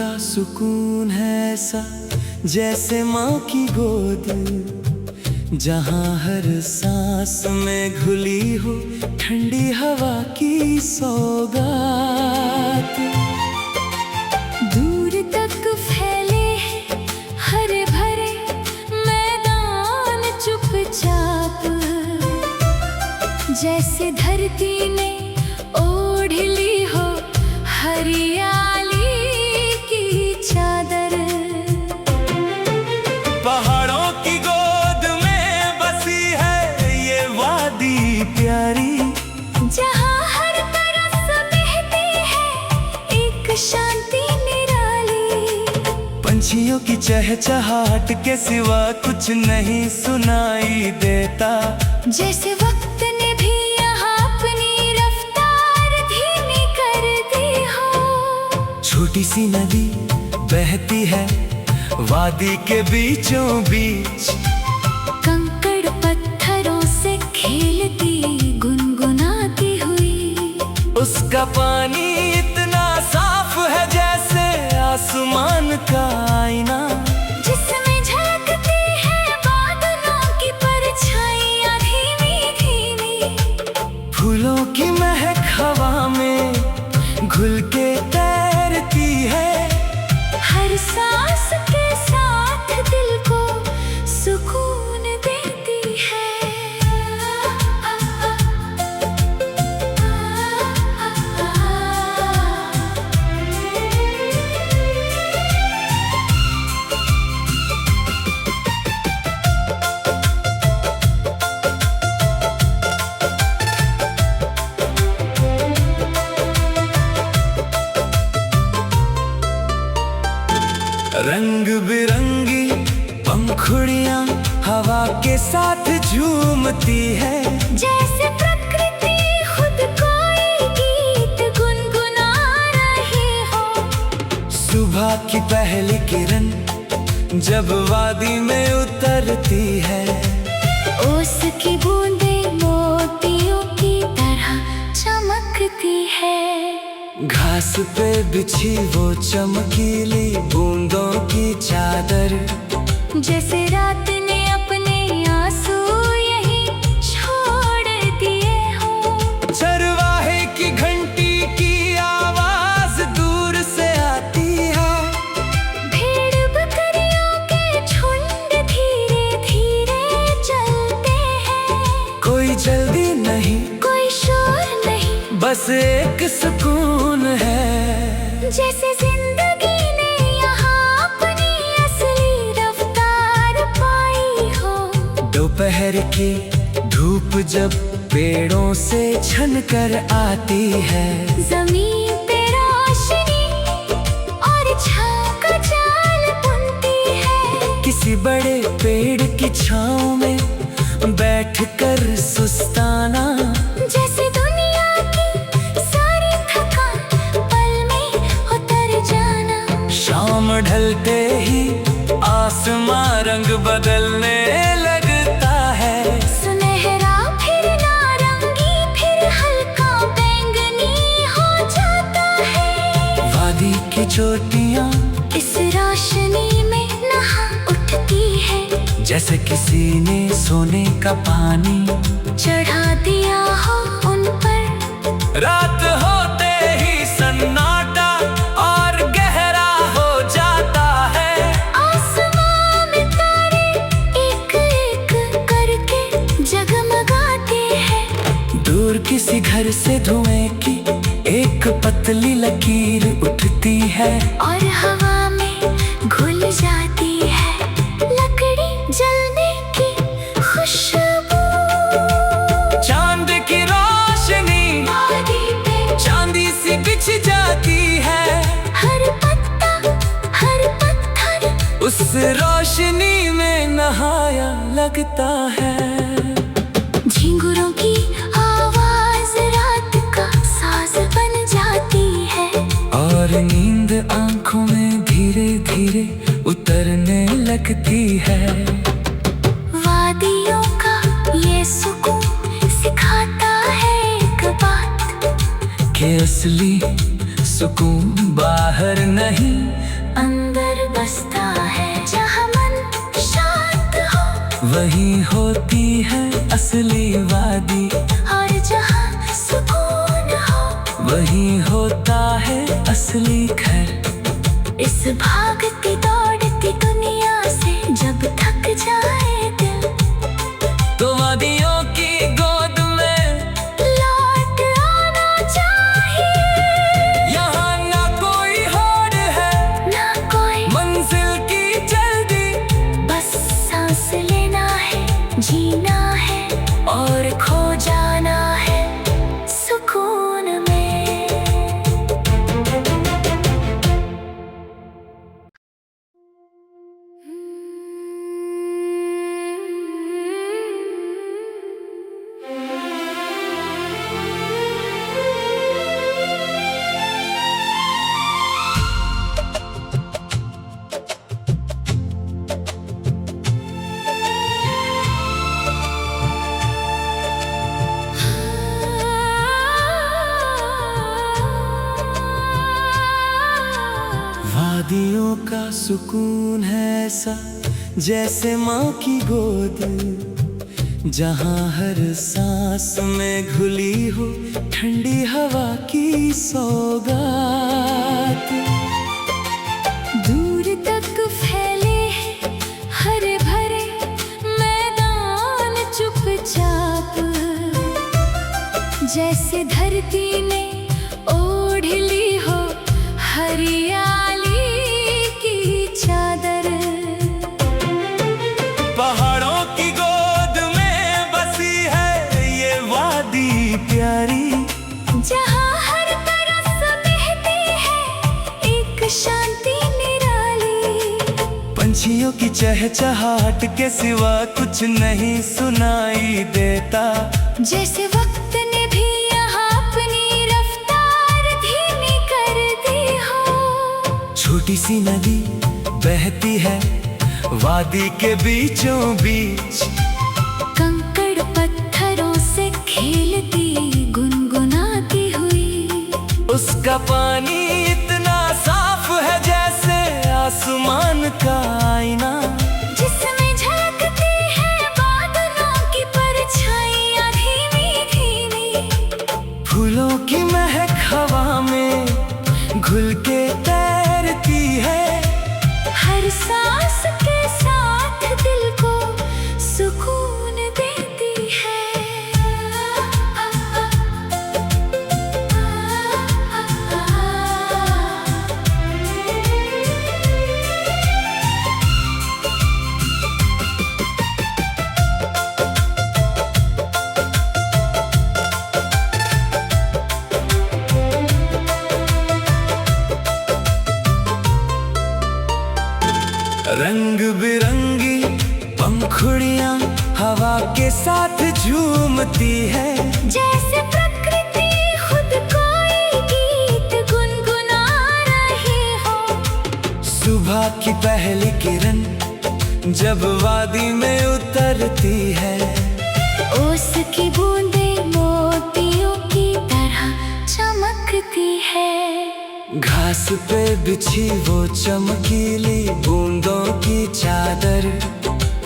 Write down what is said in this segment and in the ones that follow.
का सुकून है ऐसा जैसे माँ की गोद, जहाँ हर सांस में घुली हो ठंडी हवा की सौगात। दूर तक फैले हैं हरे भरे मैदान चुपचाप, जैसे धरती ने ओढ़ ली हो हरियाली की चादर। पहाड़ों की गोद में बसी है ये वादी प्यारी, जहाँ हर तरफ बहती है एक शांति निराली। पंछियों की चहचहाट के सिवा कुछ नहीं सुनाई देता, जैसे वक्त ने भी यहाँ अपनी रफ्तार धीमी कर दी हो। छोटी सी नदी बहती है वादी के बीचों बीच, कंकड़ पत्थरों से खेलती गुनगुनाती हुई। उसका पानी इतना साफ है जैसे आसमान का आईना, जिसमें झलकती है बादलों की परछाइयाँ धीमी धीमी। फूलों की महक हवा में घुल के तैरती है, हर सांस के साथ दिल को सुकून देती है। रंग बिरंगी पंखुड़ियां हवा के साथ झूमती है, जैसे प्रकृति खुद कोई गीत गुनगुना रही हो। सुबह की पहली किरण जब वादी में उतरती है, उसकी बूंदें मोतियों की तरह चमकती है। घास पे बिछी वो चमकीली बूंदों की चादर, जैसे रात ने अपने आंसू यहीं छोड़ दिए हो। चरवाहे की घंटी की आवाज दूर से आती है, भेड़ बकरियों के झुंड धीरे धीरे चलते हैं। कोई जल्दी नहीं कोई शोर नहीं, बस एक सुकून है, जैसे जिंदगी ने यहाँ अपनी असली रफ्तार पाई हो। दोपहर की धूप जब पेड़ों से छनकर आती है, जमीन पे रोशनी और छाँव का जाल बुनती है। किसी बड़े पेड़ की छाँव में बैठकर सुस्ताना, जैसे दुनिया की सारी थकान पल में उतर जाना। शाम ढलते ही आसमां रंग बदलने लगता है, सुनहरा फिर नारंगी फिर हल्का बैंगनी हो जाता है। वादी की चोटियां इस रोशनी में नहा उठती है, जैसे किसी ने सोने का पानी चढ़ा दिया हो उन पर। रात होते ही सन्नाटा और गहरा हो जाता है, आसमां में तारे एक एक करके जगमगाते हैं। दूर किसी घर से धुएं की एक पतली लकीर उठती है, और हवा में घुल जाती है लकड़ी जलने की खुशबू। चांद की रोशनी वादी पे चांदी सी बिछ जाती है, हर पत्ता हर पत्थर उस रोशनी में नहाया लगता है। झिंगुरों की आवाज रात का साज बन जाती है, और नींद आंखों में धीरे धीरे उतरने लगती है। वादियों का ये सुकून सिखाता है एक बात, कि असली सुकून बाहर नहीं अंदर बसता है। जहाँ मन शांत हो वहीं होती है असली वादी, और जहाँ सुकून हो वहीं होता है असली घर। इस भागती दौड़ती दुनिया से जब थक जाए दिल, तो वादियों की गोद में लौट आना चाहिए। यहाँ ना कोई होड़ है, ना कोई मंजिल की जल्दी, बस सांस लेना है, जीना है और खो जाना है सुकून में। वादियों का सुकून है ऐसा जैसे माँ की गोद, जहाँ हर सांस में घुली हो ठंडी हवा की सौगात। दूर तक फैले हैं हरे भरे मैदान चुपचाप, जैसे धरती ने ओढ़ ली हो हरियाली की चादर। पहाड़ों की गोद में बसी है ये वादी प्यारी, जहाँ हर तरफ बहती है एक शांति निराली। पंछियों की चहचहाहट के सिवा कुछ नहीं सुनाई देता, जैसे वक्त ने भी यहाँ अपनी रफ्तार धीमी कर दी हो। छोटी सी नदी बहती है वादी के बीचों बीच, कंकड़ पत्थरों से खेलती गुनगुनाती हुई। उसका पानी इतना साफ है जैसे आसमान का आईना, जिसमें झलकती है बादलों की परछाइयाँ धीमी धीमी। फूलों की महक हवा में घुल के तैरती है, हर सांस के साथ दिल को सुकून देती है। रंग बिरंगी पंखुड़ियां हवा के साथ झूमती है, जैसे प्रकृति खुद कोई गीत गुनगुना रही हो। सुबह की पहली किरण जब वादी में उतरती है, ओस की बूंदें मोतियों की तरह चमकती है। घास पे बिछी वो चमकीली बूंदों की चादर,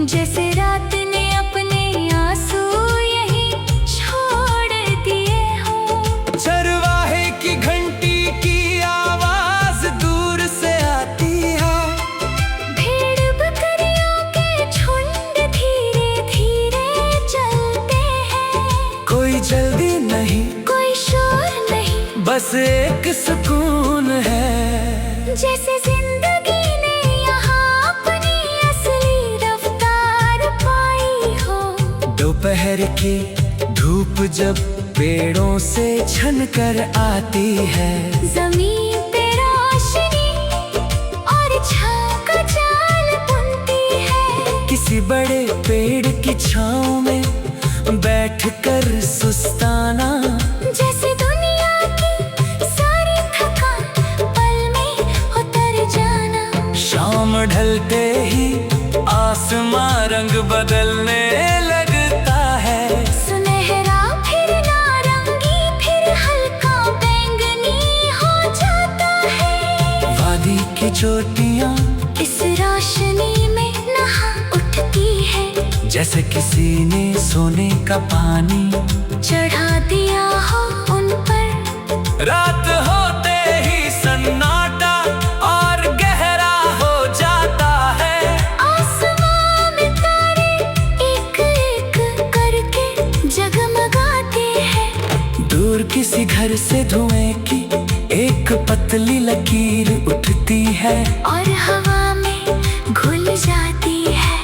जैसे रात ने अपने आंसू यहीं छोड़ दिए हो। चरवाहे की घंटी की आवाज दूर से आती है, भेड़ बकरियों के झुंड धीरे धीरे चलते हैं। कोई जल्दी नहीं, कोई शोर नहीं, बस एक सुकून है, जैसे जिंदगी ने यहाँ अपनी असली रफ्तार पाई हो। दोपहर की धूप जब पेड़ों से छन कर आती है, जमीन पे रोशनी और छाँव का जाल बुनती है। किसी बड़े पेड़ की छाँव में बैठकर सुस्ताना, जैसे दुनिया की सारी थकान पल में उतर जाना। शाम ढलते ही आसमां रंग बदलने लगता है, सुनहरा फिर नारंगी फिर हल्का बैंगनी हो जाता है। वादी की चोटियां इस रोशनी में नहा उठती है। जैसे किसी ने सोने का पानी चढ़ा दिया हो उन पर। रात होते ही सन्नाटा और गहरा हो जाता है। आसमां में तारे एक एक करके जगमगाते हैं। दूर किसी घर से धुएं की एक पतली लकीर उठती है और हवा में घुल जाती है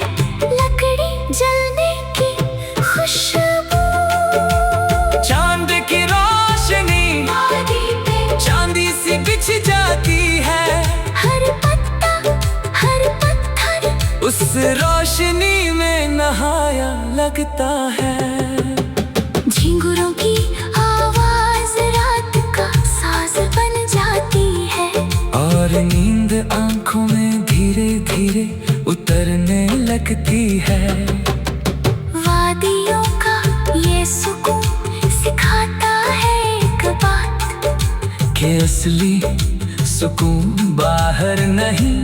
लकड़ी जलने की खुशबू। चांद की रोशनी वादी पे चांदी सी बिछ जाती है। हर पत्ता हर पत्थर उस रोशनी में नहाया लगता है। झिंगुरों की आवाज रात का साज बन जाती है। और नींद आंखों में धीरे धीरे उतरने लगती है। वादियों का ये सुकून सिखाता है एक बात कि असली सुकून बाहर नहीं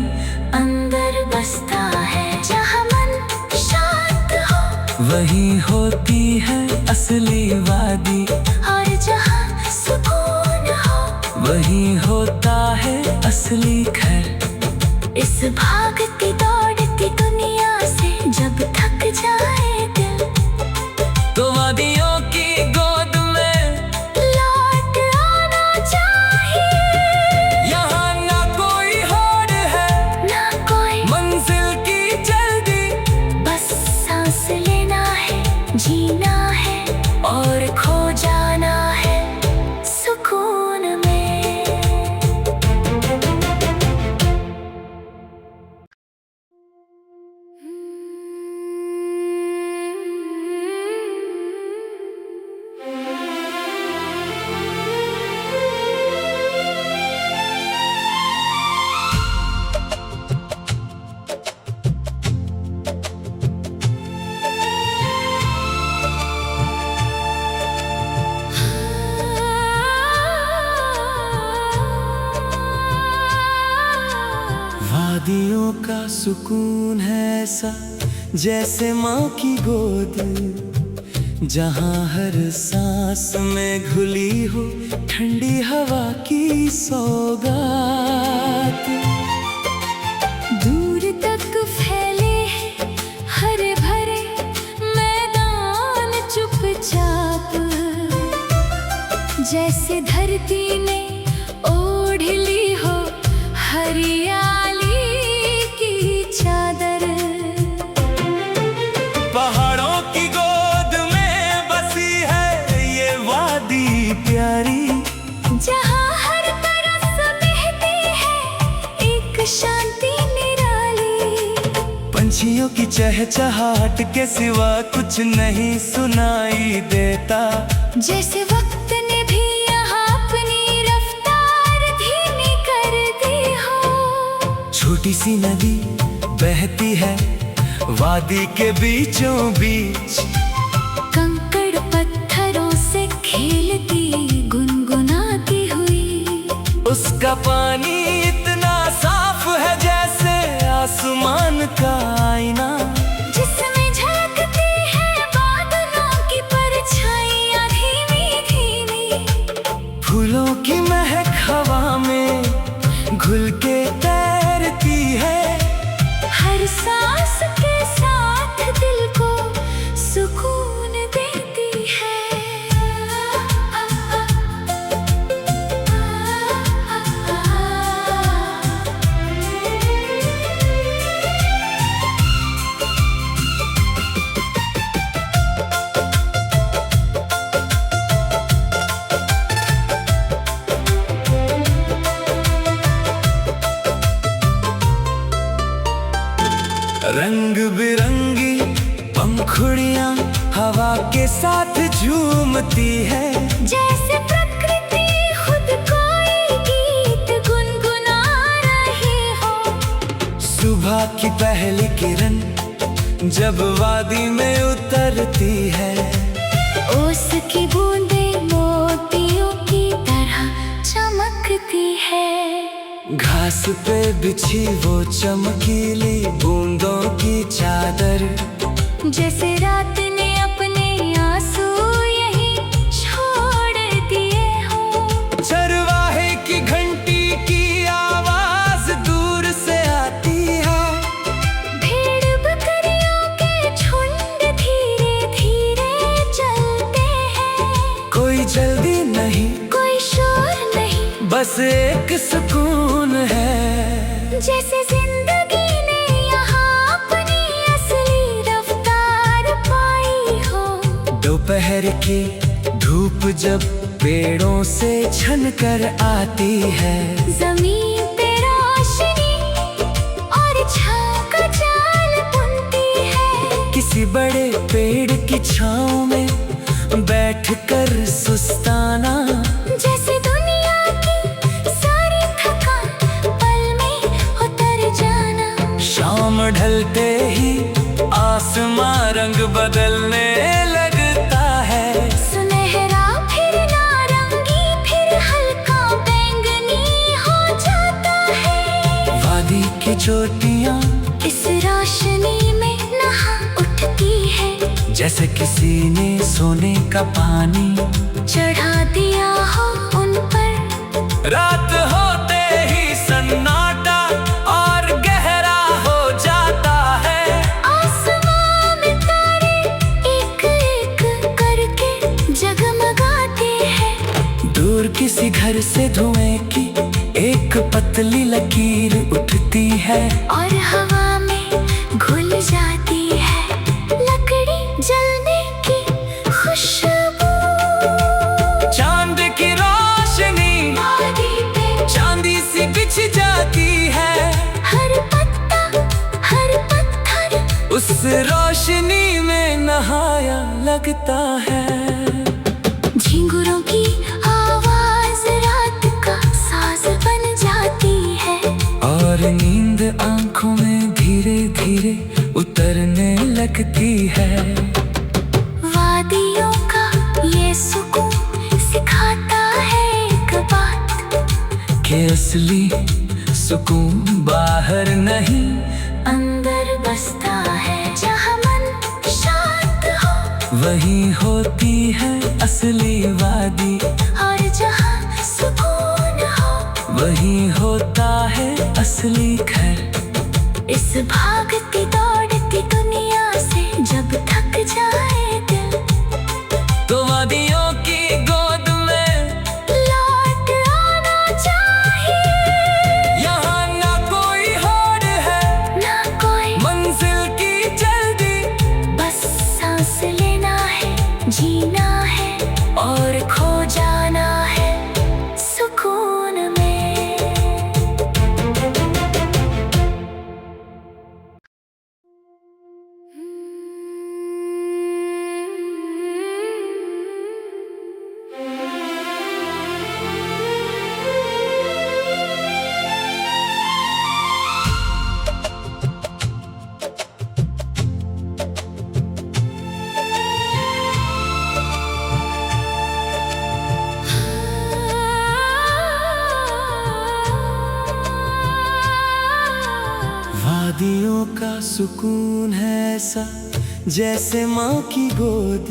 अंदर बसता है। जहाँ मन शांत हो वहीं होती है असली वादी। और जहाँ सुकून हो वहीं होता है असली घर। इस भागती दौड़ती दुनिया से जब थक जाए दिल तो वादियों की गोद में लौट आना चाहिए। यहाँ ना कोई होड़ है ना कोई मंजिल की जल्दी। बस सांस लेना है जीना है और खो जाना है सुकून में। वादियों का सुकून है ऐसा जैसे माँ की गोद, जहाँ हर सांस में घुली हो ठंडी हवा की सौगात। दूर तक फैले हैं हरे भरे मैदान चुपचाप, जैसे धरती ने ओढ़ ली हो हरियाली की चादर। पहाड़ों की गोद में बसी है ये वादी प्यारी, जहाँ हर तरफ बहती है एक शांति निराली। पंछियों की चहचहाट के सिवा कुछ नहीं सुनाई देता। जैसे वक्त ने भी यहाँ अपनी रफ्तार धीमी कर दी हो। छोटी सी नदी बहती है वादी के बीचों बीच, कंकड़ पत्थरों से खेलती गुनगुनाती हुई। उसका पानी इतना साफ है जैसे आसमान का आईना, जिसमें झलकती है बादलों की परछाइयाँ धीमी धीमी। फूलों की महक हवा में घुल के तैरती है। हर सांस के साथ दिल को सुकून देती है। रंग बिरंगी पंखुड़ियां हवा के साथ झूमती है, जैसे प्रकृति खुद कोई गीत गुनगुना रही हो। सुबह की पहली किरण जब वादी में उतरती है, ओस की बूंदें मोतियों की तरह चमकती है। घास पे बिछी वो चमकीली बूंदों की चादर, जैसे रात ने अपने आंसू यहीं छोड़ दिए हो। चरवाहे की घंटी की आवाज दूर से आती है, भेड़ बकरियों के झुंड धीरे धीरे चलते हैं। कोई जल्दी नहीं, कोई शोर नहीं, बस एक सुकून है। जैसे जिंदगी ने यहाँ अपनी असली रफ्तार पाई हो। दोपहर की धूप जब पेड़ों से छन कर आती है, जमीन पे रोशनी और छाँव का जाल बुनती है। किसी बड़े पेड़ की छाँव में बैठकर सुस्ताना, जैसे दुनिया की सारी थकान पल में उतर जाना। शाम ढलते ही आसमां रंग बदलने लगता है, सुनहरा फिर नारंगी फिर हल्का बैंगनी हो जाता है। वादी की चोटियां इस रोशनी में नहा उठती है, जैसे किसी ने सोने का पानी चढ़ा दिया हो उन पर। रात होते ही सन्नाटा और गहरा हो जाता है, आसमां में तारे एक एक करके जगमगाते हैं। दूर किसी घर से धुएं की एक पतली लकीर उठती है, और हवा में घुल जाती है लकड़ी जलने की खुशबू। चांद की रोशनी वादी पे चांदी सी बिछ जाती है, हर पत्ता हर पत्थर उस रोशनी में नहाया लगता है। झिंगुरों की आवाज रात का साज बन जाती है, और नींद आंखों में धीरे धीरे उतरने लगती है। वादियों का ये सुकून सिखाता है एक बात, कि असली सुकून बाहर नहीं अंदर बसता है। जहाँ मन शांत हो वहीं होती है असली वादी, और जहाँ सुकून हो वहीं होता है असली घर। इस भागती दौड़ती दुनिया से जब थक जाए दिल, तो वादियों की गोद में लौट आना चाहिए। यहाँ ना कोई होड़ है ना कोई मंजिल की जल्दी, बस सांस लेना है, जीना है और खो जाना है सुकून में। वादियों का सुकून है ऐसा जैसे माँ की गोद,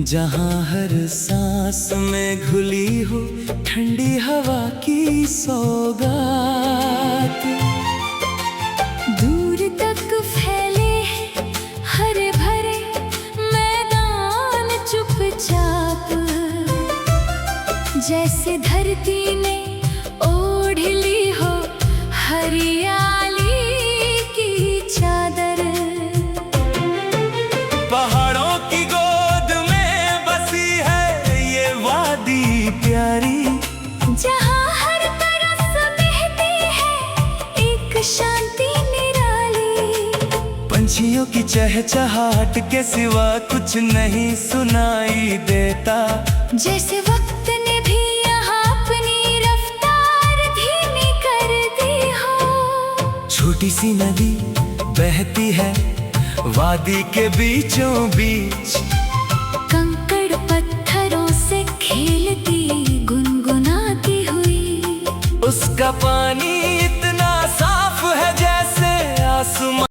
जहाँ हर सांस में घुली हो ठंडी हवा की सौगात। दूर तक फैले हैं हरे भरे मैदान चुपचाप, जैसे धरती ने ओढ़ ली हो हरियाली की चादर। पहाड़ों की गोद में बसी है ये वादी प्यारी, जहाँ हर तरफ बहती है एक शांति निराली। पंछियों की चहचहाट के सिवा कुछ नहीं सुनाई देता, जैसे वक्त ने भी यहाँ अपनी रफ्तार धीमी कर दी हो। छोटी सी नदी बहती है वादी के बीचों बीच,